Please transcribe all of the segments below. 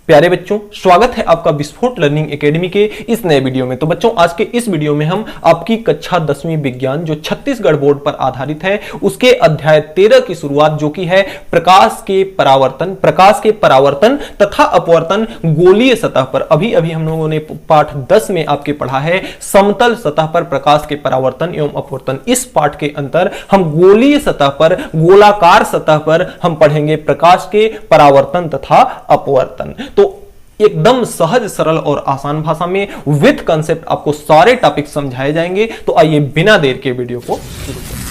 प्यारे बच्चों, स्वागत है आपका विस्फोट लर्निंग एकेडमी के इस नए वीडियो में। तो बच्चों, आज के इस वीडियो में हम आपकी कक्षा 10वीं विज्ञान जो छत्तीसगढ़ बोर्ड पर आधारित है उसके अध्याय 13 की शुरुआत जो कि है प्रकाश के परावर्तन तथा अपवर्तन गोलीय सतह पर। अभी हम लोगों ने पाठ 10 में आपके पढ़ा है समतल सतह पर प्रकाश के परावर्तन एवं अपवर्तन। इस पाठ के अंतर हम गोलीय सतह पर, गोलाकार सतह पर हम पढ़ेंगे प्रकाश के परावर्तन तथा अपवर्तन। तो एकदम सहज, सरल और आसान भाषा में विद कंसेप्ट आपको सारे टॉपिक समझाए जाएंगे। तो आइए बिना देर के वीडियो को शुरू करें।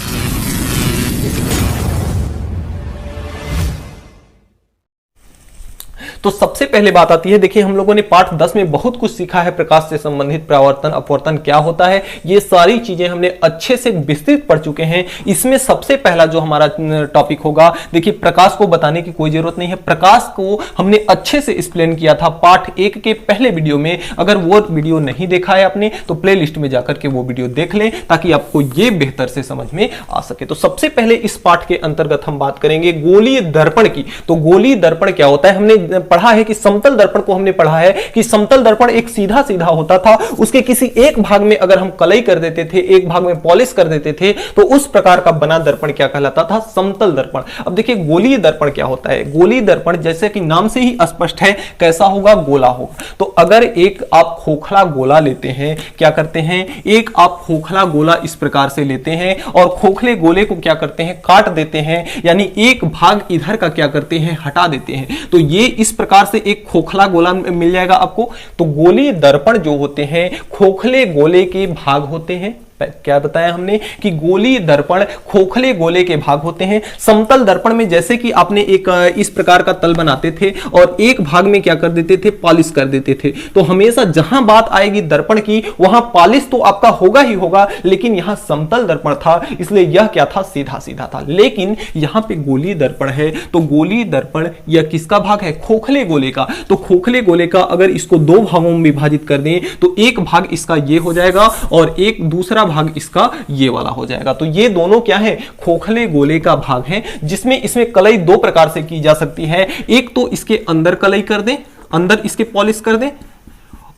तो सबसे पहले बात आती है, देखिए हम लोगों ने पाठ 10 में बहुत कुछ सीखा है। प्रकाश से संबंधित परावर्तन अपवर्तन क्या होता है, ये सारी चीजें हमने अच्छे से विस्तृत पढ़ चुके हैं। इसमें सबसे पहला जो हमारा टॉपिक होगा, देखिए प्रकाश को बताने की कोई जरूरत नहीं है। प्रकाश को हमने अच्छे से एक्सप्लेन किया था पाठ 1 के पहले वीडियो में। अगर वो वीडियो नहीं देखा है आपने तो प्ले लिस्ट में जाकर के वो वीडियो देख लें ताकि आपको ये बेहतर से समझ में आ सके। तो सबसे पहले इस पाठ के अंतर्गत हम बात करेंगे गोलीय दर्पण की। तो गोलीय दर्पण क्या होता है, हमने पढ़ा है कि समतल दर्पण को हमने पढ़ा है कि समतल दर्पण एक सीधा सीधा होता था। उसके किसी एक भाग में अगर हम कलई कर देते थे, एक भाग में पॉलिश कर देते थे, तो उस प्रकार का बना दर्पण क्या कहलाता था, समतल दर्पण। अब देखिए गोलीय दर्पण क्या होता है। गोलीय दर्पण जैसे कि नाम से ही स्पष्ट है, कैसा होगा, गोला होगा। तो अगर एक आप खोखला गोला लेते हैं, क्या करते हैं, एक आप खोखला गोला इस प्रकार से लेते हैं और खोखले गोले को क्या करते हैं, काट देते हैं, यानी एक भाग इधर का क्या करते हैं, हटा देते हैं। तो ये इस प्रकार से एक खोखला गोला मिल जाएगा आपको। तो गोलीय दर्पण जो होते हैं खोखले गोले के भाग होते हैं। क्या बताया हमने कि गोलीय दर्पण खोखले गोले के भाग होते हैं। समतल दर्पण में जैसे कि आपने एक इस प्रकार का तल बनाते थे और एक भाग में क्या कर देते थे, पॉलिश कर देते थे। तो हमेशा जहां बात आएगी दर्पण की वहां पॉलिश तो आपका होगा ही होगा, लेकिन यहां समतल दर्पण था इसलिए यह क्या था, सीधा सीधा था। लेकिन यहां पे गोलीय दर्पण है तो गोलीय दर्पण यह किसका भाग है, खोखले गोले का। तो खोखले गोले का अगर इसको दो भागों में विभाजित कर दें तो एक भाग इसका ये हो जाएगा और एक दूसरा भाग इसका ये वाला हो जाएगा। तो ये दोनों क्या है, खोखले गोले का भाग है, जिसमें इसमें कलई दो प्रकार से की जा सकती है। एक तो इसके अंदर कलई कर दें, अंदर इसके पॉलिश कर दें,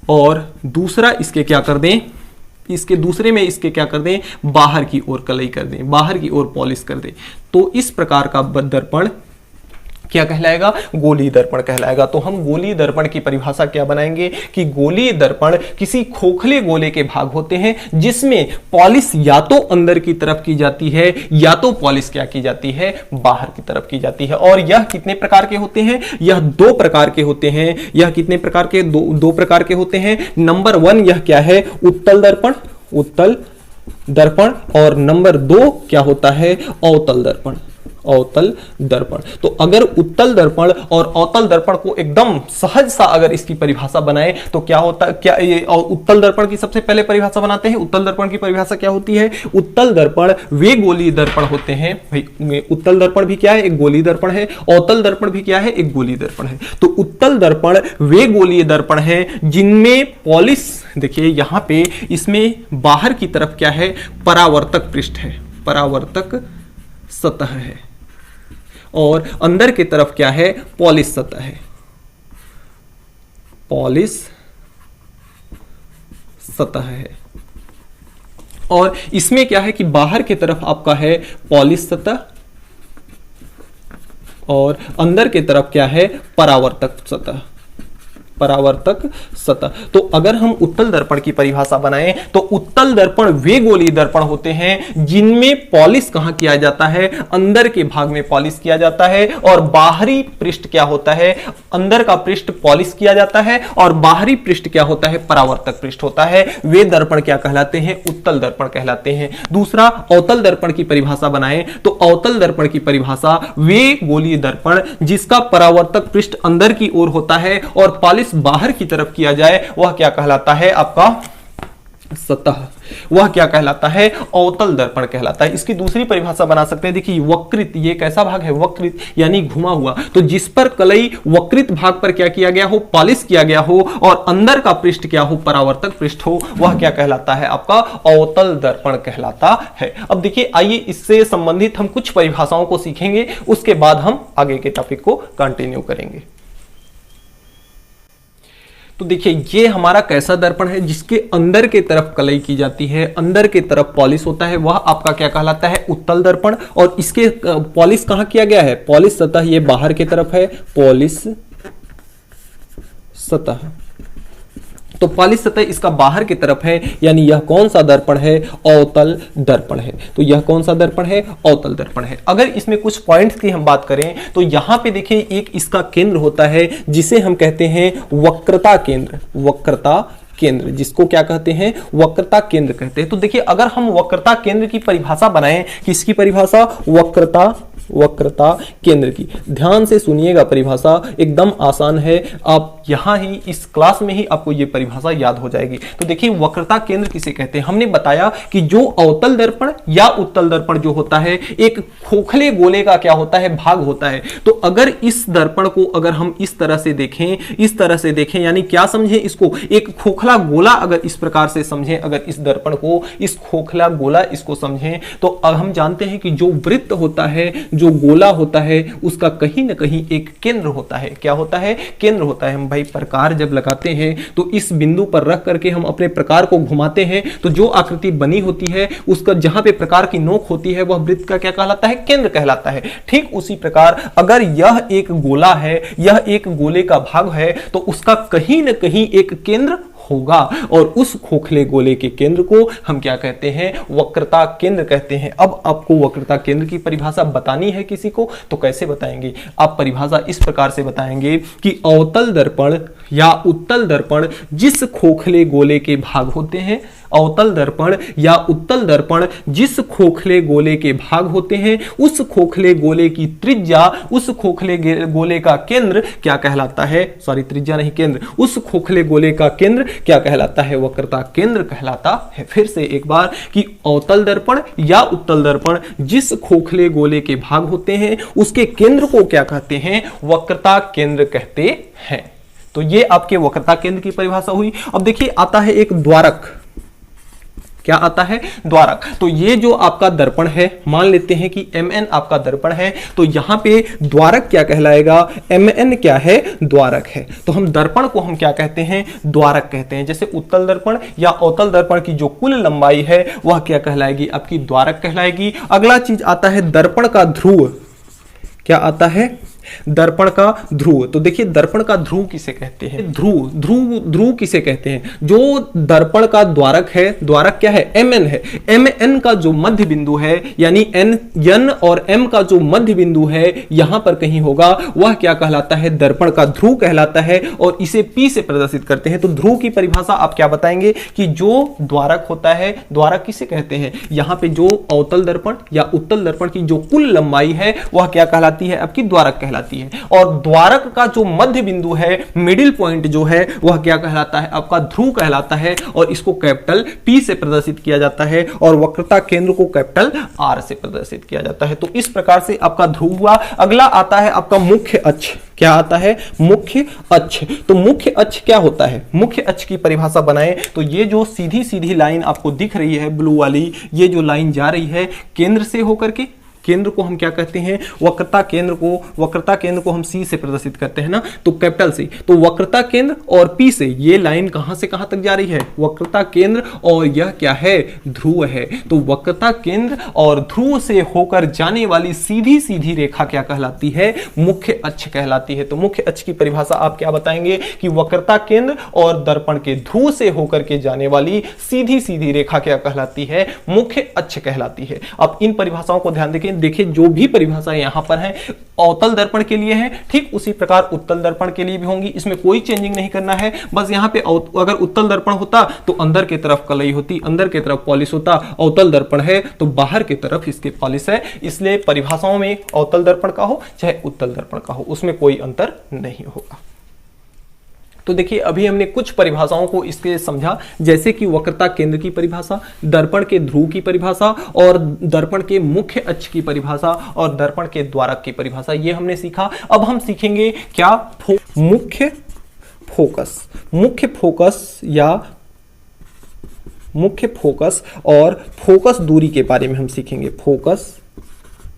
और दूसरा इसके क्या कर दें, इसके दूसरे में इसके क्या कर दें, बाहर की ओर कलई कर दें, बाहर की ओर पॉलिश कर दें। तो इस प्रकार का दर्पण क्या कहलाएगा, गोलीय दर्पण कहलाएगा। तो हम गोलीय दर्पण की परिभाषा क्या बनाएंगे कि गोलीय दर्पण किसी खोखले गोले के भाग होते हैं जिसमें पॉलिश या तो अंदर की तरफ की जाती है या तो पॉलिश क्या की जाती है, बाहर की तरफ की जाती है। और यह कितने प्रकार के होते हैं, यह दो प्रकार के होते हैं। यह कितने प्रकार के, दो प्रकार के होते हैं। नंबर 1 यह क्या है, उत्तल दर्पण, उत्तल दर्पण, और नंबर 2 क्या होता है, अवतल दर्पण, अवतल दर्पण। तो अगर उत्तल दर्पण और अवतल दर्पण को एकदम सहज सा अगर इसकी परिभाषा बनाए तो क्या होता है, क्या ये उत्तल दर्पण की सबसे पहले परिभाषा बनाते हैं। उत्तल दर्पण की परिभाषा क्या होती है, उत्तल दर्पण वे गोलीय दर्पण होते हैं। भाई उत्तल दर्पण भी क्या है, एक गोलीय दर्पण है, अवतल दर्पण भी क्या है, एक गोलीय दर्पण है। तो उत्तल दर्पण वे गोलीय दर्पण है जिनमें पॉलिश, देखिए यहां पे इसमें बाहर की तरफ क्या है, परावर्तक पृष्ठ है, परावर्तक सतह है, और अंदर की तरफ क्या है, पॉलिश सतह है, पॉलिश सतह है। और इसमें क्या है कि बाहर की तरफ आपका है पॉलिश सतह और अंदर की तरफ क्या है, परावर्तक सतह, परावर्तक सतह। तो अगर हम उत्तल दर्पण की परिभाषा बनाएं तो उत्तल दर्पण वे गोलीय दर्पण होते हैं जिनमें पॉलिश कहां किया जाता है, अंदर के भाग में पॉलिश किया जाता है, और बाहरी पृष्ठ क्या होता है, अंदर का पृष्ठ पॉलिश किया जाता है और बाहरी पृष्ठ क्या होता है, परावर्तक पृष्ठ होता है। वे दर्पण क्या कहलाते हैं, उत्तल दर्पण कहलाते हैं। दूसरा अवतल दर्पण की परिभाषा बनाएं तो अवतल दर्पण की परिभाषा वे गोलीय दर्पण जिसका परावर्तक पृष्ठ अंदर की ओर होता है और पॉलिश बाहर की तरफ किया जाए वह क्या कहलाता है, आपका सतह, वह क्या कहलाता है, अवतल दर्पण कहलाता है। इसकी दूसरी परिभाषा बना सकते हैं, देखिए वक्रित, ये कैसा भाग है, वक्रित यानी घुमा हुआ। तो जिस पर कलई वक्रित भाग पर क्या किया गया हो, पॉलिश किया गया हो, और अंदर का पृष्ठ क्या हो, परावर्तक पृष्ठ हो, वह क्या कहलाता है, आपका अवतल दर्पण कहलाता है। अब देखिए आइए इससे संबंधित हम कुछ परिभाषाओं को सीखेंगे, उसके बाद हम आगे के टॉपिक को कंटिन्यू करेंगे। तो देखिए ये हमारा कैसा दर्पण है जिसके अंदर के तरफ कलई की जाती है, अंदर के तरफ पॉलिश होता है, वह आपका क्या कहलाता है, उत्तल दर्पण। और इसके पॉलिश कहां किया गया है, पॉलिश सतह ये बाहर की तरफ है, पॉलिश सतह, तो पॉलिश सतह इसका बाहर की तरफ है, यानी यह कौन सा दर्पण है, अवतल दर्पण है। तो यह कौन सा दर्पण है, अवतल दर्पण है। अगर इसमें कुछ पॉइंट्स की हम बात करें तो यहां पे देखिए एक इसका केंद्र होता है जिसे हम कहते हैं वक्रता केंद्र, वक्रता केंद्र, जिसको क्या कहते हैं, वक्रता केंद्र कहते हैं। तो देखिए अगर हम वक्रता केंद्र की परिभाषा बनाएं, किसकी परिभाषा, वक्रता केंद्र की, ध्यान से सुनिएगा, परिभाषा एकदम आसान है, आप यहां ही इस क्लास में ही आपको यह परिभाषा याद हो जाएगी। तो देखिए वक्रता केंद्र किसे कहते हैं, हमने बताया कि जो अवतल दर्पण या उत्तल दर्पण जो होता है एक खोखले गोले का क्या होता है, भाग होता है। तो अगर इस दर्पण को अगर हम इस तरह से देखें, इस तरह से देखें, यानी क्या समझें इसको, एक खोखला गोला अगर इस प्रकार से समझें, अगर इस दर्पण को इस खोखला गोला इसको समझें, तो अब हम जानते हैं कि जो वृत्त होता है, जो गोला होता है, उसका कहीं ना कहीं एक केंद्र होता है। क्या होता है, केंद्र होता है। हम भाई प्रकार जब लगाते हैं तो इस बिंदु पर रख करके हम अपने प्रकार को घुमाते हैं, तो जो आकृति बनी होती है उसका जहां पे प्रकार की नोक होती है वह वृत्त का क्या कहलाता है, केंद्र कहलाता है। ठीक उसी प्रकार अगर यह एक गोला है, यह एक गोले का भाग है, तो उसका कहीं ना कहीं एक केंद्र होगा, और उस खोखले गोले के केंद्र को हम क्या कहते हैं, वक्रता केंद्र कहते हैं। अब आपको वक्रता केंद्र की परिभाषा बतानी है किसी को, तो कैसे बताएंगे आप, परिभाषा इस प्रकार से बताएंगे कि अवतल दर्पण या उत्तल दर्पण जिस खोखले गोले के भाग होते हैं, अवतल दर्पण या उत्तल दर्पण जिस खोखले गोले के भाग होते हैं, उस खोखले गोले की त्रिज्या, उस खोखले गोले का केंद्र क्या कहलाता है, सॉरी त्रिज्या नहीं केंद्र, उस खोखले गोले का केंद्र क्या कहलाता है, वक्रता केंद्र कहलाता है। फिर से एक बार कि अवतल दर्पण या उत्तल दर्पण जिस खोखले गोले के भाग होते हैं उसके केंद्र को क्या कहते हैं, वक्रता केंद्र कहते हैं। तो ये आपके वक्रता केंद्र की परिभाषा हुई। अब देखिए आता है एक द्वारक, क्या आता है, द्वारक। तो ये जो आपका दर्पण है, मान लेते हैं कि mn आपका दर्पण है, तो यहां पे द्वारक क्या कहलाएगा, mn क्या है, द्वारक है। तो हम दर्पण को हम क्या कहते हैं, द्वारक कहते हैं। जैसे उत्तल दर्पण या अवतल दर्पण की जो कुल लंबाई है वह क्या कहलाएगी, आपकी द्वारक कहलाएगी। अगला चीज आता है दर्पण का ध्रुव, क्या आता है, दर्पण का ध्रुव। तो देखिए दर्पण का ध्रुव किसे कहते हैं, ध्रुव किसे कहते हैं, जो दर्पण का द्वारक है, द्वारक क्या है, mn है, mn का जो मध्य बिंदु है, यानी n और m का जो मध्य बिंदु है यहां पर कहीं होगा, वह क्या कहलाता है, दर्पण का ध्रुव कहलाता है, और इसे p से प्रदर्शित करते हैं। तो ध्रुव की परिभाषा आप क्या बताएंगे कि जो द्वारक होता है, द्वारक किसे कहते हैं, यहां पे जो अवतल दर्पण या उत्तल दर्पण की जो कुल लंबाई है वह क्या कहलाती है, आपकी द्वारक कहलाती है। और द्वारक का जो मध्य बिंदु है, मिडिल पॉइंट जो है, वह क्या कहलाता है, आपका ध्रुव कहलाता है, और इसको कैपिटल P से प्रदर्शित किया जाता है, और वक्रता केंद्र को कैपिटल R से प्रदर्शित किया जाता है। तो इस प्रकार से आपका ध्रुव हुआ। अगला आता है आपका मुख्य अक्ष, क्या आता है, मुख्य अक्ष। तो मुख्य अक्ष क्या होता है, मुख्य अक्ष की परिभाषा बनाएं तो ये जो सीधी सीधी लाइन आपको दिख रही है ब्लू वाली, ये जो लाइन जा रही है केंद्र से होकर के, केंद्र को हम क्या कहते हैं, वक्रता केंद्र को हम C से प्रदर्शित करते हैं ना, तो कैपिटल C। तो वक्रता केंद्र और P से ये लाइन कहां से कहां तक जा रही है, वक्रता केंद्र, और यह क्या है, ध्रुव है। तो वक्रता केंद्र और ध्रुव से होकर जाने वाली सीधी सीधी रेखा क्या कहलाती है, मुख्य अक्ष कहलाती है। तो मुख्य अक्ष की परिभाषा आप क्या बताएंगे कि वक्रता केंद्र और दर्पण के ध्रुव से होकर के जाने वाली सीधी सीधी रेखा क्या कहलाती है, मुख्य अक्ष कहलाती है। अब इन परिभाषाओं को ध्यान देखें, देखिए जो भी परिभाषा यहां पर है अवतल दर्पण के लिए है, ठीक उसी प्रकार उत्तल दर्पण के लिए भी होंगी, इसमें कोई चेंजिंग नहीं करना है। बस यहां पे अगर उत्तल दर्पण होता तो अंदर की तरफ कलई होती, अंदर की तरफ पॉलिश होता, अवतल दर्पण है तो बाहर की तरफ इसके पॉलिश है, इसलिए परिभाषाओं में अवतल दर्पण का हो चाहे उत्तल दर्पण का हो उसमें कोई अंतर नहीं होगा। तो देखिए अभी हमने कुछ परिभाषाओं को इसके समझा, जैसे कि वक्रता केंद्र की परिभाषा, दर्पण के ध्रुव की परिभाषा, और दर्पण के मुख्य अक्ष की परिभाषा, और दर्पण के द्वारक की परिभाषा, ये हमने सीखा। अब हम सीखेंगे क्या, मुख्य फोकस और फोकस दूरी के बारे में हम सीखेंगे। फोकस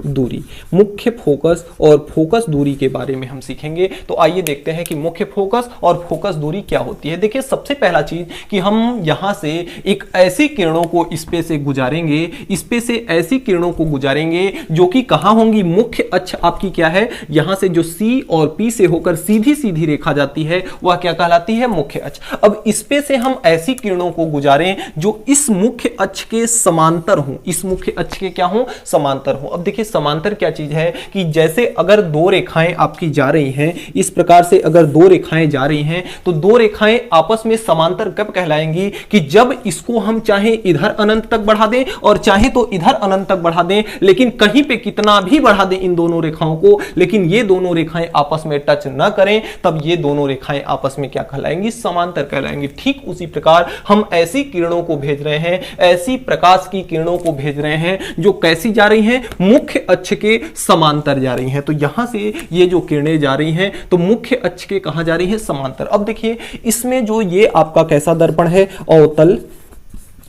दूरी। मुख्य फोकस और फोकस दूरी के बारे में हम सीखेंगे। तो आइए देखते हैं कि मुख्य फोकस और फोकस दूरी क्या होती है। देखिए सबसे पहला चीज कि हम यहां से एक ऐसी किरणों को इस पे से गुजारेंगे, इस पे से ऐसी किरणों को गुजारेंगे जो कि कहां होंगी, मुख्य अक्ष आपकी क्या है, यहां से जो C और P से होकर सीधी सीधी रेखा जाती है वह क्या कहलाती है, मुख्य अक्ष। अब इस पे से हम ऐसी किरणों को गुजारें जो इस मुख्य अक्ष के समांतर हो, इस मुख्य अक्ष के क्या हो, समांतर हो। अब देखिए समांतर क्या चीज है कि जैसे अगर दो रेखाएं आपकी जा रही हैं, इस प्रकार से अगर दो रेखाएं जा रही हैं तो दो रेखाएं आपस में समांतर कब कहलाएंगी कि जब इसको हम चाहे इधर अनंत तक बढ़ा दें और चाहे तो इधर अनंत तक बढ़ा दें, लेकिन कहीं पे कितना भी बढ़ा दें इन दोनों रेखाओं को, लेकिन ये दोनों रेखाएं आपस में टच ना करें, तब ये दोनों रेखाएं आपस में क्या कहलाएंगी, समांतर कहलाएंगी। ठीक उसी प्रकार हम ऐसी किरणों को भेज रहे हैं, ऐसी प्रकाश की किरणों को भेज रहे हैं जो कैसी जा रही हैं, मुख्य अक्ष के समांतर जा रही हैं। तो यहां से ये जो किरणें जा रही हैं तो मुख्य अक्ष के कहां जा रही हैं, समांतर। अब देखिए इसमें जो ये आपका कैसा दर्पण है, अवतल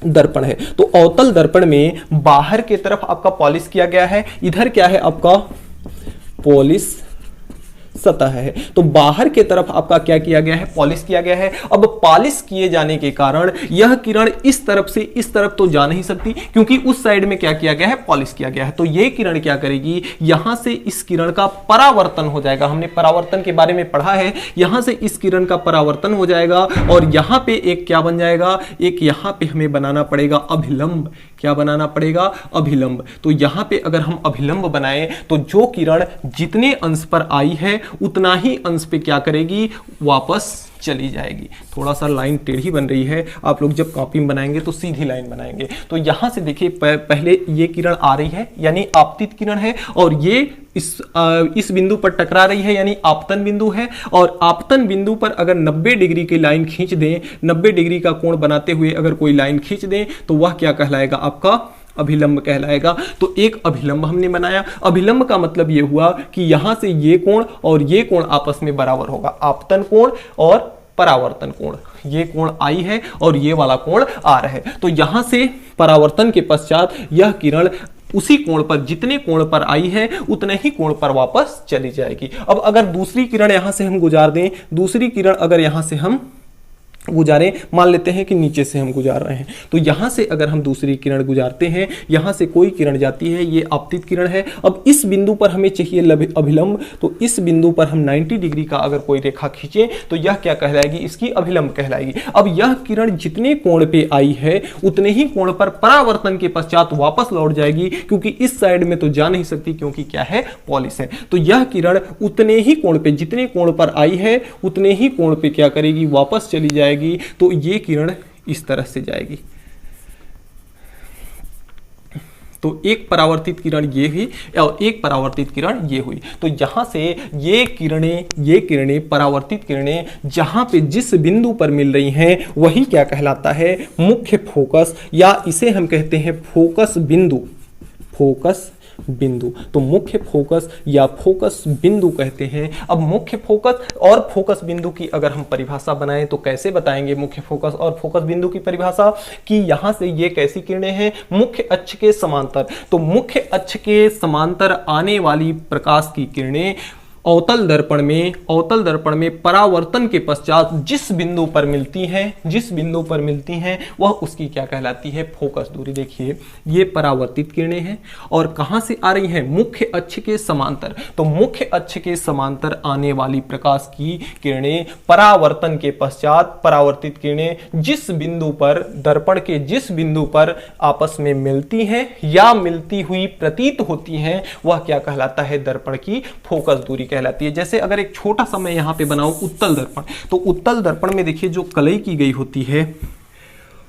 दर्पण है। तो अवतल दर्पण में बाहर की तरफ आपका पॉलिश किया गया है, इधर क्या है आपका पॉलिश सतह है। तो बाहर की तरफ आपका क्या किया गया है, पॉलिश किया गया है। अब पॉलिश किए जाने के कारण यह किरण इस तरफ से इस तरफ तो जा नहीं सकती क्योंकि उस साइड में क्या किया गया है, पॉलिश किया गया है। तो यह किरण क्या करेगी, यहां से इस किरण का परावर्तन हो जाएगा। हमने परावर्तन के बारे में पढ़ा है, यहां से इस किरण का परावर्तन हो जाएगा और यहां पे एक क्या बन जाएगा, एक यहां पे हमें बनाना पड़ेगा अभिलंब। क्या बनाना पड़ेगा, अभिलंब। तो यहां पे अगर हम अभिलंब बनाएं तो जो किरण जितने अंश पर आई है उतना ही अंश पे क्या करेगी, वापस चली जाएगी। थोड़ा सा लाइन टेढ़ी बन रही है, आप लोग जब कॉपी में बनाएंगे तो सीधी लाइन बनाएंगे। तो यहां से देखिए पहले ये किरण आ रही है यानी आपतित किरण है और ये इस बिंदु पर टकरा रही है यानी आपतन बिंदु है। और आपतन बिंदु पर अगर 90 डिग्री की लाइन खींच दें, 90 डिग्री का कोण बनाते हुए अगर कोई लाइन खींच दें तो वह क्या कहलाएगा, आपका अभिलंब कहलाएगा। तो एक अभिलंब हमने बनाया। अभिलंब का मतलब यह हुआ कि यहां से ये कोण और ये कोण आपस में बराबर होगा, आपतन कोण और परावर्तन कोण। ये कोण आई है और ये वाला कोण आर है। तो यहां से परावर्तन के पश्चात यह किरण उसी कोण पर, जितने कोण पर आई है उतने ही कोण पर वापस चली जाएगी। अब अगर दूसरी किरण यहां से हम गुजार दें, दूसरी किरण अगर यहां से हम गुजारें, मान लेते हैं कि नीचे से हम गुजार रहे हैं, तो यहां से अगर हम दूसरी किरण गुजारते हैं, यहां से कोई किरण जाती है, ये आपतित किरण है। अब इस बिंदु पर हमें चाहिए अभिलंब, तो इस बिंदु पर हम 90 डिग्री का अगर कोई रेखा खींचे तो यह क्या कहलाएगी, इसकी अभिलंब कहलाएगी। अब यह किरण जितने कोण पे आई है उतने ही कोण पर परावर्तन के पश्चात वापस लौट जाएगी क्योंकि इस साइड में तो जा नहीं सकती क्योंकि क्या है, पॉलिश है। तो यह किरण उतने ही कोण पे, जितने कोण पर आई है उतने ही कोण पे क्या करेगी, वापस चली जाएगी। तो ये किरण इस तरह से जाएगी। तो एक परावर्तित किरण ये हुई और एक परावर्तित किरण ये हुई। तो यहां से ये किरणें परावर्तित किरणें जहां पे जिस बिंदु पर मिल रही हैं वही क्या कहलाता है, मुख्य फोकस, या इसे हम कहते हैं फोकस बिंदु। फोकस बिंदु, तो मुख्य फोकस या फोकस बिंदु कहते हैं। अब मुख्य फोकस और फोकस बिंदु की अगर हम परिभाषा बनाएं तो कैसे बताएंगे मुख्य फोकस और फोकस बिंदु की परिभाषा, कि यहां से ये कैसी किरणें हैं, मुख्य अक्ष के समांतर। तो मुख्य अक्ष के समांतर आने वाली प्रकाश की किरणें अवतल दर्पण में परावर्तन के पश्चात जिस बिंदु पर मिलती हैं वह उसकी क्या कहलाती है, फोकस दूरी। देखिए ये परावर्तित किरणें हैं और कहां से आ रही हैं, मुख्य अक्ष के समांतर। तो मुख्य अक्ष के समांतर आने वाली प्रकाश की किरणें परावर्तन के पश्चात परावर्तित किरणें जिस बिंदु पर, दर्पण के जिस बिंदु पर आपस में मिलती हैं या मिलती हुई प्रतीत होती हैं वह क्या कहलाता है, दर्पण की फोकस दूरी कहलाती है। जैसे अगर एक छोटा सा मैं यहां पे बनाऊं उत्तल दर्पण, तो उत्तल दर्पण में देखिए जो कलई की गई होती है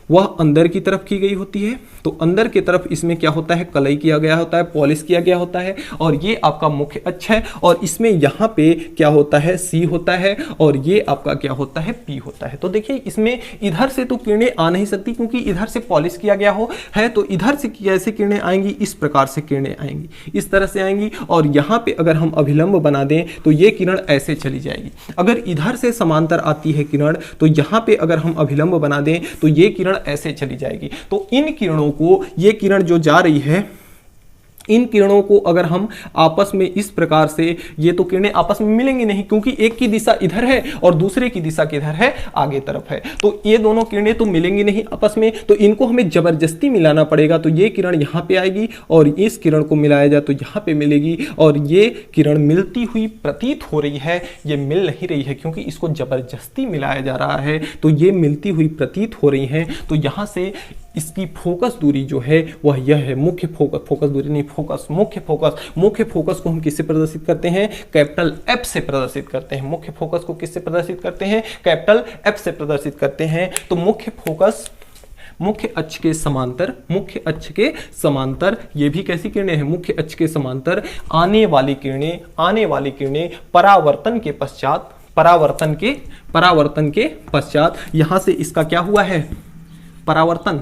वह अंदर की तरफ की गई होती है। तो अंदर की तरफ इसमें क्या होता है, कलई किया गया होता है, पॉलिश किया गया होता है और ये आपका मुख्य अक्ष है और इसमें यहाँ पे क्या होता है, सी होता है और ये आपका क्या होता है, पी होता है। तो देखिए इसमें इधर से तो किरणें आ नहीं सकती क्योंकि इधर से पॉलिश किया गया हो है, तो इधर से कैसे किरणें आएंगी, इस प्रकार से किरणें आएंगी, इस तरह से आएंगी। और यहाँ पे अगर हम अभिलंब बना दें तो ये किरण ऐसे चली जाएगी। अगर इधर से समांतर आती है किरण तो यहाँ पे अगर हम अभिलंब बना दें तो ये किरण ऐसे चली जाएगी। तो इन किरणों को, ये किरण जो जा रही है इन किरणों को अगर हम आपस में इस प्रकार से, ये तो किरणें आपस में मिलेंगी नहीं क्योंकि एक की दिशा इधर है और दूसरे की दिशा किधर है, आगे तरफ है, तो ये दोनों किरणें तो मिलेंगी नहीं आपस में, तो इनको हमें जबरदस्ती मिलाना पड़ेगा। तो ये किरण यहां पे आएगी और इस किरण को मिलाया जाए तो यहां पे मिलेगी, और ये किरण मिलती हुई प्रतीत हो रही है, ये मिल नहीं रही है क्योंकि इसको जबरदस्ती मिलाया जा रहा है, तो ये मिलती हुई प्रतीत हो रही है। तो यहां से इसकी फोकस दूरी जो है वह यह है, मुख्य फोकस, फोकस दूरी नहीं, फोकस, मुख्य फोकस। मुख्य फोकस को हम किससे प्रदर्शित करते हैं? कैपिटल एफ से प्रदर्शित करते हैं। मुख्य फोकस को किससे प्रदर्शित करते हैं? कैपिटल एफ से प्रदर्शित करते हैं। तो मुख्य फोकस मुख्य अक्ष के समांतर, मुख्य अक्ष के समांतर, ये भी कैसी किरणें हैं? मुख्य अक्ष के समांतर आने वाली किरणें परावर्तन के पश्चात, परावर्तन के पश्चात यहां से इसका क्या हुआ है? परावर्तन।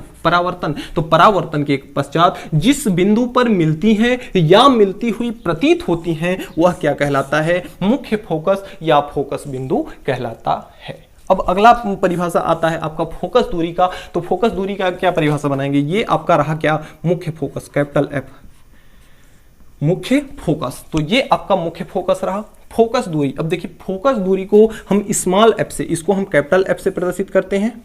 तो परावर्तन के पश्चात जिस बिंदु पर मिलती हैं या मिलती हुई प्रतीत होती हैं वह क्या कहलाता है? मुख्य फोकस या फोकस बिंदु कहलाता है। अब अगला परिभाषा आता है आपका फोकस दूरी का। तो फोकस दूरी का क्या परिभाषा बनाएंगे? ये आपका रहा क्या? मुख्य फोकस, कैपिटल एफ, मुख्य फोकस। तो ये आपका मुख्य फोकस रहा। फोकस दूरी, अब देखिए फोकस दूरी को हम स्मॉल एफ से, इसको हम कैपिटल एफ से प्रदर्शित करते हैं।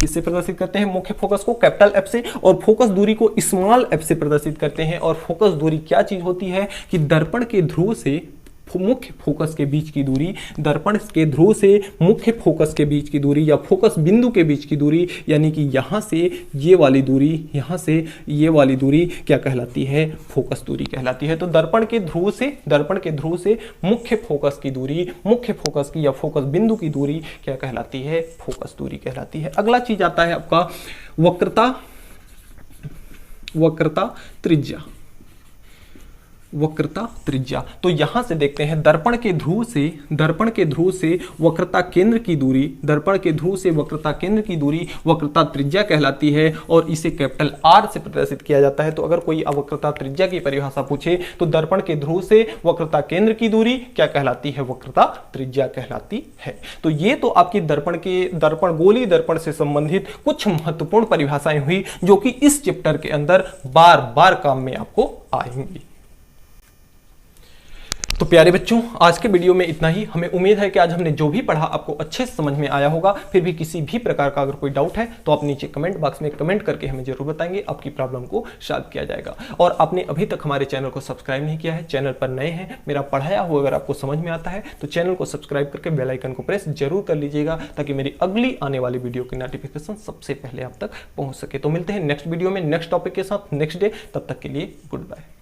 इससे प्रदर्शित करते हैं मुख्य फोकस को कैपिटल एफ से, और फोकस दूरी को स्मॉल एफ से प्रदर्शित करते हैं। और फोकस दूरी क्या चीज होती है कि दर्पण के ध्रुव से मुख्य फोकस के बीच की दूरी, दर्पण के ध्रुव से मुख्य फोकस के बीच की दूरी या फोकस बिंदु के बीच की दूरी, यानी कि यहां से ये वाली दूरी, यहां से ये वाली दूरी क्या कहलाती है? फोकस दूरी कहलाती है। तो दर्पण के ध्रुव से मुख्य फोकस की दूरी, मुख्य फोकस की या फोकस बिंदु की दूरी क्या कहलाती है? फोकस दूरी कहलाती है। अगला चीज आता है आपका वक्रता त्रिज्या। तो यहां से देखते हैं दर्पण के ध्रुव से वक्रता केंद्र की दूरी, दर्पण के ध्रुव से वक्रता केंद्र की दूरी वक्रता त्रिज्या कहलाती है, और इसे कैपिटल आर से प्रदर्शित किया जाता है। तो अगर कोई वक्रता त्रिज्या की परिभाषा पूछे तो दर्पण के ध्रुव से वक्रता केंद्र की दूरी क्या कहलाती है? वक्रता त्रिज्या कहलाती है। तो ये तो आपकी गोलीय दर्पण से संबंधित कुछ महत्वपूर्ण परिभाषाएं हुई जो कि इस चैप्टर के अंदर बार बार काम में आपको आएंगी। तो प्यारे बच्चों, आज के वीडियो में इतना ही। हमें उम्मीद है कि आज हमने जो भी पढ़ा आपको अच्छे से समझ में आया होगा। फिर भी किसी भी प्रकार का अगर कोई डाउट है तो आप नीचे कमेंट बॉक्स में कमेंट करके हमें जरूर बताएंगे, आपकी प्रॉब्लम को सॉल्व किया जाएगा। और आपने अभी तक हमारे चैनल को सब्सक्राइब नहीं किया है, चैनल पर नए हैं, मेरा पढ़ाया हुआ अगर आपको समझ में आता है तो चैनल को सब्सक्राइब करके बेल आइकन को प्रेस जरूर कर लीजिएगा, ताकि मेरी अगली आने वाली वीडियो की नोटिफिकेशन सबसे पहले आप तक पहुंच सके। तो मिलते हैं नेक्स्ट वीडियो में नेक्स्ट टॉपिक के साथ नेक्स्ट डे। तब तक के लिए गुड बाय।